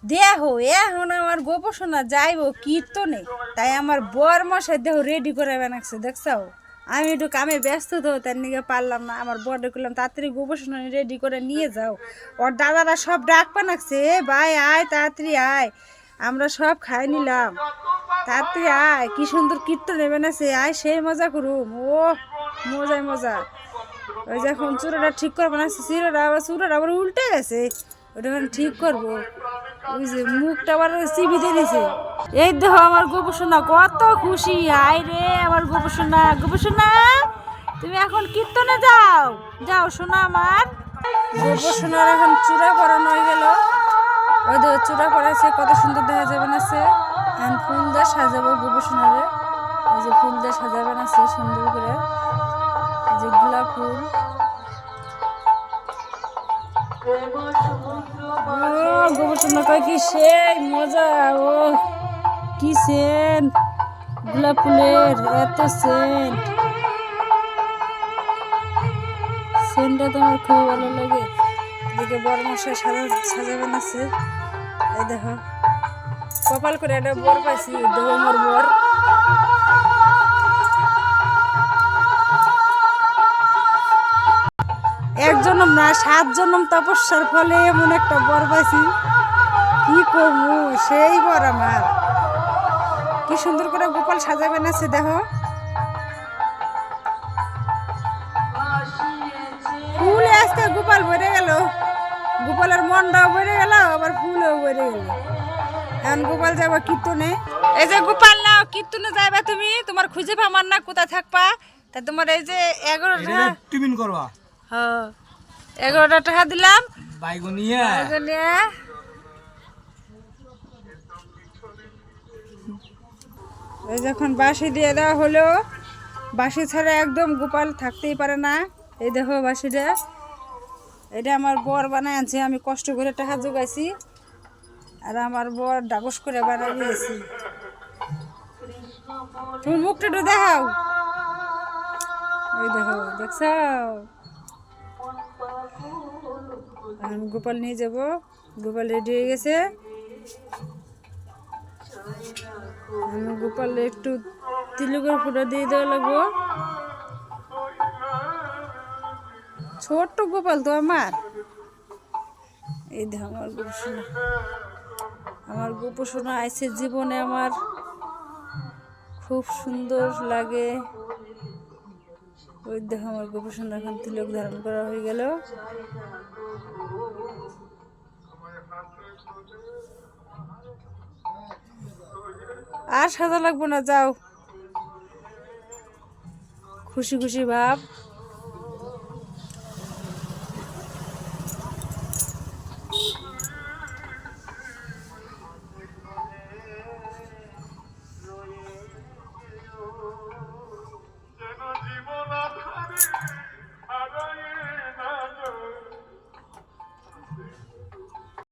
দেহ এখন আমার গোপসোনা যাইব কীর্তনে, তাই আমার বর মশাই দেহ রেডি করে বানাচ্ছে দেখছাও। আমি একটু কামে ব্যস্ত তো, তার নিকে পারলাম না। আমার বর করলাম তাড়াতাড়ি গোপসোনা রেডি করে নিয়ে যাও। ওর দাদারা সব ডাক পানাচ্ছে, ভাই আয় তাড়াতাড়ি আয়, আমরা সব খাই নিলাম, তাড়াতাড়ি আয়। কি সুন্দর কীর্তনে বানাচ্ছে, আয় সেই মজা করুম। ও মজাই মজা। ওই যে এখন চূড়াটা ঠিক করবো না, চূড়াটা আবার উল্টে গেছে, ওটা এখন ঠিক করবো। ওই যে মুখটা আবার চিবি দিয়ে দিছে। এই দেখো আমার গোপসোনা কত খুশি। আয় রে আমার গোপসোনা, গোপসোনা তুমি এখন কীর্তনে যাও, যাও সোনা আমার। গোপসোনার এখন চূড়া পরানো হয়ে গেল। ওই দেখো চূড়া পরাইছে, কত সুন্দর দেখা যাবে না সে। এখন ফুল দিয়ে সাজাবো গোপসোনারে। ওই যে ফুল দিয়ে সাজাবেন আছে সুন্দর করে, যে গোলাপ ফুল। গোবরসোনা কয় কি সেই মজা। ও কি সেন্ট, গোলাপ ফুলের এত সেন্ট, সেন্টটা তো আমার খুব ভালো লাগে। এদিকে বড় মশাই সাজাবেন আছে। এই দেখো কপাল করে একটা বর পাইছি, দেখো আমার বর। এক জন্ম না 7 জন্ম তপস্যার ফলে এমন একটা বর পাইছি, কি করবো সেই বর আমার। কি সুন্দর করে গোপাল সাজাবেন আছে দেখো। ফুলে আজকে গোপাল ভরে গেল, গোপালের মনটাও ভরে গেল, আবার ফুলও ভরে গেল। এখন গোপাল যাবা কীর্তনে। এই যে গোপাল নাও, কীর্তনে যাইবা তুমি, তোমার খুঁজে পাবার না কোথায় থাকবা। তা তোমার এই যে 11 টাকা টিফিন করবা। হ্যাঁ 11টা টাকা দিলাম বাইগুনিয়া। ওই যখন বাঁশি দিয়ে দেওয়া হলো, বাঁশি ছাড়া একদম গোপাল থাকতেই পারে না। এই দেখো বাঁশিটা, এটা আমার বর বানায় আনছে, আমি কষ্ট করে টাকা জোগাইছি, আর আমার বর ডাগস করে বানাই দিয়েছি। তুমি মুখটা একটু দেখাও। ওই দেখো দেখছ, আমি গোপাল নিয়ে যাব। গোপাল রেডি হয়ে গেছে। আমি গোপাল একটু তিলকের ফুটো দিয়ে দেওয়া লাগবো। ছোট্ট গোপাল তো আমার। এই দেখো আমার গোপসোনা, আমার গোপসোনা আইছে জীবনে আমার খুব সুন্দর লাগে। ওই দেখো আমার গোপসোনা এখন তিলক ধারণ করা হয়ে গেল। আর সাজা লাগবো না, যাও খুশি খুশি ভাব।